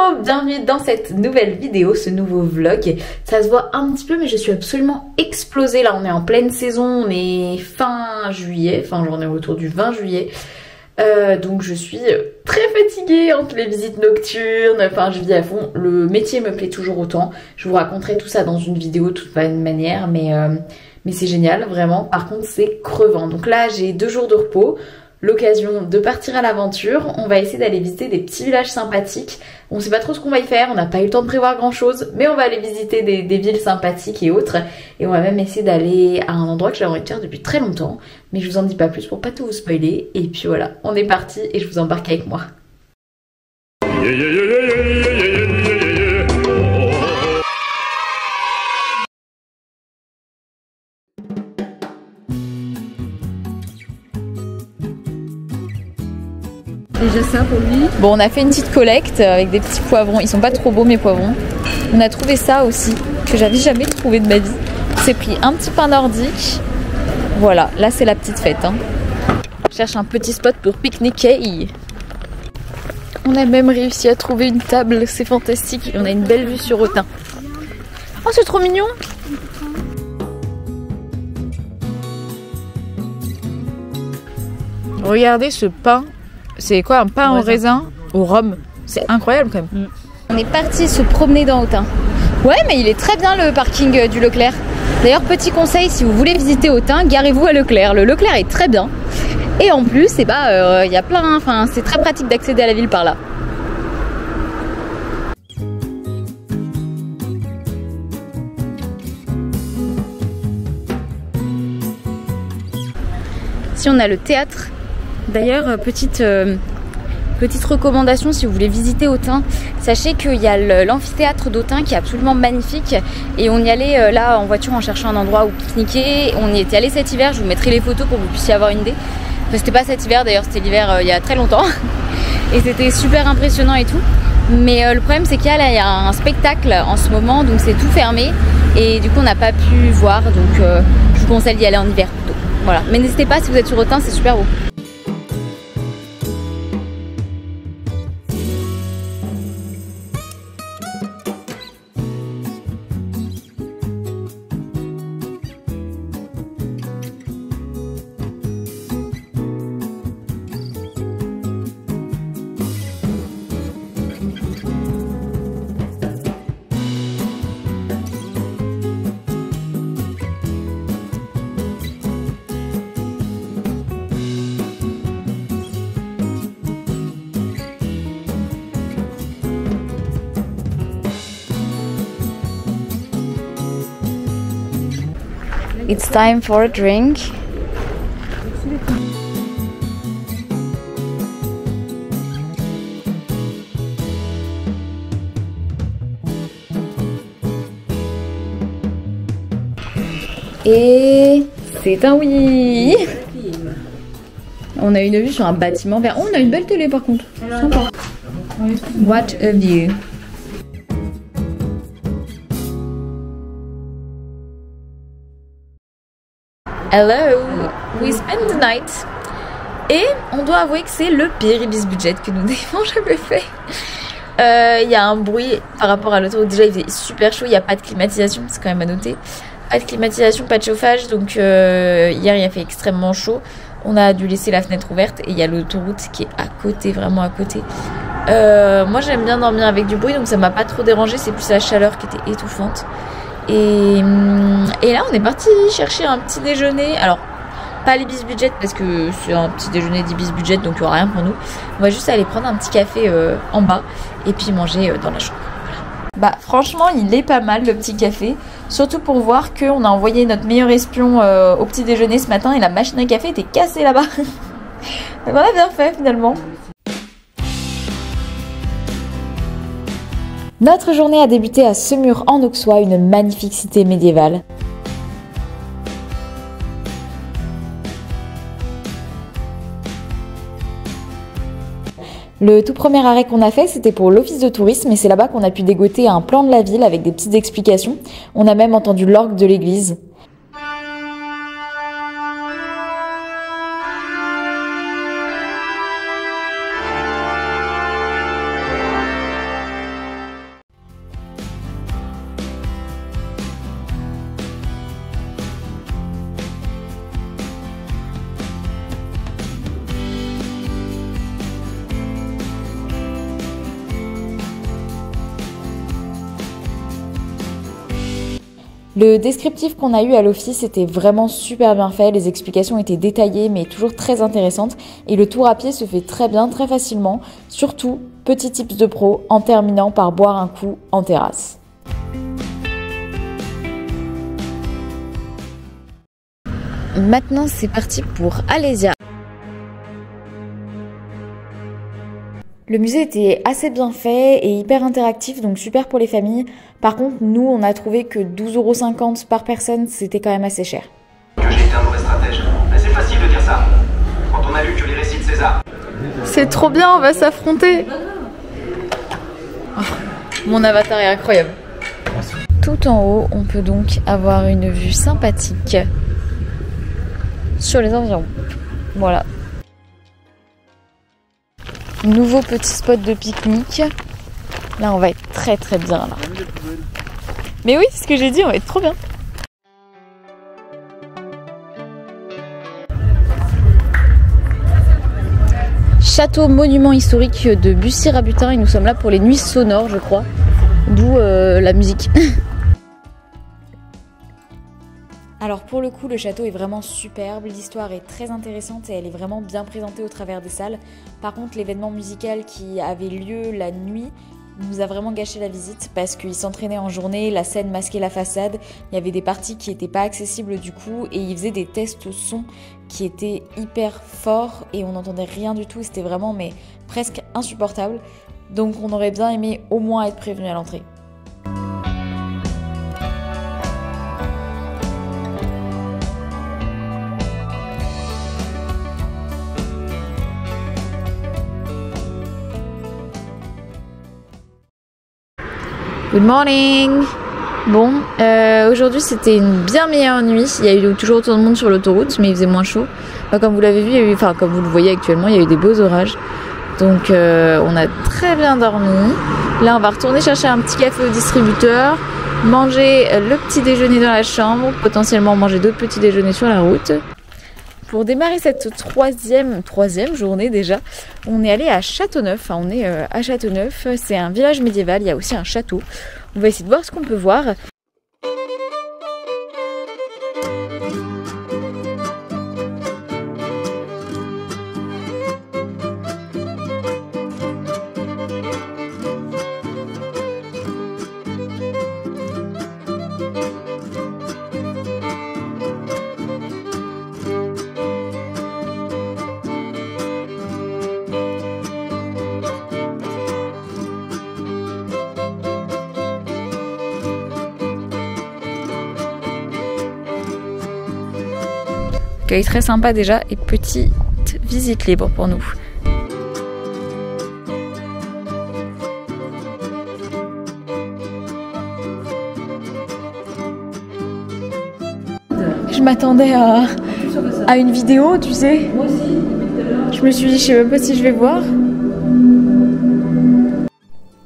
Hello, bienvenue dans cette nouvelle vidéo, ce nouveau vlog. Ça se voit un petit peu mais je suis absolument explosée. Là on est en pleine saison, on est fin juillet, enfin j'en ai autour du 20 juillet. Donc je suis très fatiguée entre les visites nocturnes, enfin je vis à fond. Le métier me plaît toujours autant. Je vous raconterai tout ça dans une vidéo de toute manière, mais c'est génial vraiment. Par contre c'est crevant. Donc là j'ai 2 jours de repos. L'occasion de partir à l'aventure. On va essayer d'aller visiter des petits villages sympathiques. On sait pas trop ce qu'on va y faire, on n'a pas eu le temps de prévoir grand chose, mais on va aller visiter des villes sympathiques et autres. Et on va même essayer d'aller à un endroit que j'avais envie de faire depuis très longtemps, mais je vous en dis pas plus pour pas tout vous spoiler. Et puis voilà, on est parti et je vous embarque avec moi. Déjà ça pour lui. Bon, on a fait une petite collecte avec des petits poivrons. Ils sont pas trop beaux mes poivrons. On a trouvé ça aussi, que j'avais jamais trouvé de ma vie. C'est pris un petit pain nordique. Voilà, là c'est la petite fête. Hein. Je cherche un petit spot pour pique-niquer. On a même réussi à trouver une table, c'est fantastique. Et on a une belle vue sur Autun. Oh, c'est trop mignon! Regardez ce pain. C'est quoi, un pain en raisin au rhum? C'est incroyable quand même. On est parti se promener dans Autun. Ouais, mais il est très bien le parking du Leclerc. D'ailleurs, petit conseil, si vous voulez visiter Autun, garez-vous à Leclerc. Le Leclerc est très bien. Et en plus, il y a plein, enfin, c'est très pratique d'accéder à la ville par là. Si on a le théâtre. D'ailleurs, petite recommandation si vous voulez visiter Autun, sachez qu'il y a l'amphithéâtre d'Autun qui est absolument magnifique et on y allait là en voiture en cherchant un endroit où pique-niquer. On y était allé cet hiver, je vous mettrai les photos pour que vous puissiez avoir une idée. Enfin, c'était pas cet hiver d'ailleurs, c'était l'hiver il y a très longtemps et c'était super impressionnant et tout. Mais le problème c'est qu'il y a un spectacle en ce moment, donc c'est tout fermé et du coup on n'a pas pu voir, donc je vous conseille d'y aller en hiver plutôt. Voilà, mais n'hésitez pas si vous êtes sur Autun, c'est super beau. It's time for a drink. Et c'est un oui. On a une vue sur un bâtiment vert. Oh, on a une belle télé par contre. Sympa. What a view. Hello, we spend the night. Et on doit avouer que c'est le pire Ibis Budget que nous n'ayons jamais fait. Il y a un bruit par rapport à l'autre. Déjà il fait super chaud, il n'y a pas de climatisation, c'est quand même à noter. Pas de climatisation, pas de chauffage, donc hier il a fait extrêmement chaud. On a dû laisser la fenêtre ouverte et il y a l'autoroute qui est à côté, vraiment à côté. Moi j'aime bien dormir avec du bruit, donc ça m'a pas trop dérangé, c'est plus la chaleur qui était étouffante. Et là on est parti chercher un petit déjeuner. Alors pas l'Ibis Budget parce que c'est un petit déjeuner d'Ibis Budget, donc il n'y aura rien pour nous. On va juste aller prendre un petit café en bas et puis manger dans la chambre. Voilà. Bah franchement il est pas mal le petit café. Surtout pour voir qu'on a envoyé notre meilleur espion au petit déjeuner ce matin et la machine à café était cassée là-bas. Donc on a bien fait finalement. Notre journée a débuté à Semur en Auxois, une magnifique cité médiévale. Le tout premier arrêt qu'on a fait, c'était pour l'office de tourisme et c'est là-bas qu'on a pu dégoter un plan de la ville avec des petites explications. On a même entendu l'orgue de l'église. Le descriptif qu'on a eu à l'office était vraiment super bien fait, les explications étaient détaillées mais toujours très intéressantes et le tour à pied se fait très bien, très facilement, surtout petit tips de pro en terminant par boire un coup en terrasse. Maintenant c'est parti pour Alésia. Le musée était assez bien fait et hyper interactif, donc super pour les familles. Par contre, nous, on a trouvé que 12,50 € par personne, c'était quand même assez cher. Que j'ai été un mauvais stratège. Mais c'est facile de dire ça. Quand on a lu que les récits de César. C'est trop bien, on va s'affronter. Oh, mon avatar est incroyable. Tout en haut, on peut donc avoir une vue sympathique sur les environs. Voilà. Nouveau petit spot de pique-nique. Là, on va être très très bien là. Mais oui, c'est ce que j'ai dit, on va être trop bien. Château monument historique de Bussy-Rabutin et nous sommes là pour les nuits sonores, je crois. D'où la musique. Alors pour le coup, le château est vraiment superbe, l'histoire est très intéressante et elle est vraiment bien présentée au travers des salles. Par contre, l'événement musical qui avait lieu la nuit nous a vraiment gâché la visite parce qu'il s'entraînait en journée, la scène masquait la façade, il y avait des parties qui n'étaient pas accessibles du coup et il faisait des tests son qui étaient hyper forts et on n'entendait rien du tout, c'était vraiment mais presque insupportable. Donc on aurait bien aimé au moins être prévenu à l'entrée. Good morning. Bon, aujourd'hui c'était une bien meilleure nuit. Il y a eu toujours autant de monde sur l'autoroute, mais il faisait moins chaud. Enfin, comme vous l'avez vu, il y a eu, enfin comme vous le voyez actuellement, il y a eu des beaux orages. Donc on a très bien dormi. Là, on va retourner chercher un petit café au distributeur, manger le petit déjeuner dans la chambre, potentiellement manger d'autres petits déjeuners sur la route. Pour démarrer cette troisième journée déjà, on est allé à Châteauneuf. Enfin, on est à Châteauneuf, c'est un village médiéval, il y a aussi un château. On va essayer de voir ce qu'on peut voir. Accueil très sympa déjà et petite visite libre pour nous. Je m'attendais à une vidéo, tu sais. Moi aussi. Je me suis dit, je sais même pas si je vais voir.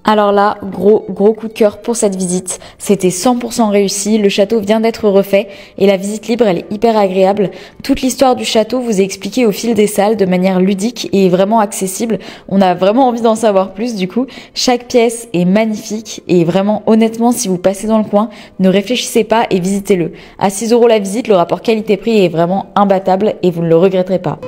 Alors là, gros coup de cœur pour cette visite. C'était 100% réussi, le château vient d'être refait et la visite libre, elle est hyper agréable. Toute l'histoire du château vous est expliquée au fil des salles de manière ludique et vraiment accessible. On a vraiment envie d'en savoir plus du coup. Chaque pièce est magnifique et vraiment honnêtement, si vous passez dans le coin, ne réfléchissez pas et visitez-le. À 6 € la visite, le rapport qualité-prix est vraiment imbattable et vous ne le regretterez pas.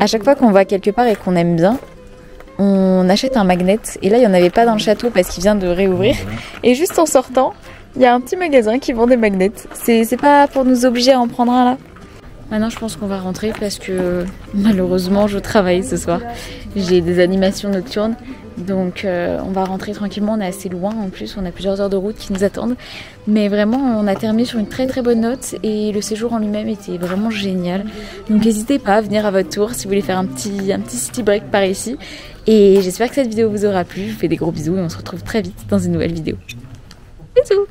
À chaque fois qu'on va quelque part et qu'on aime bien, on achète un magnet. Et là, il n'y en avait pas dans le château parce qu'il vient de réouvrir. Et juste en sortant, il y a un petit magasin qui vend des magnets. C'est pas pour nous obliger à en prendre un là. Maintenant, je pense qu'on va rentrer parce que malheureusement, je travaille ce soir. J'ai des animations nocturnes. Donc on va rentrer tranquillement, on est assez loin en plus, on a plusieurs heures de route qui nous attendent. Mais vraiment, on a terminé sur une très bonne note et le séjour en lui-même était vraiment génial. Donc n'hésitez pas à venir à votre tour si vous voulez faire un petit city break par ici. Et j'espère que cette vidéo vous aura plu, je vous fais des gros bisous et on se retrouve très vite dans une nouvelle vidéo. Bisous!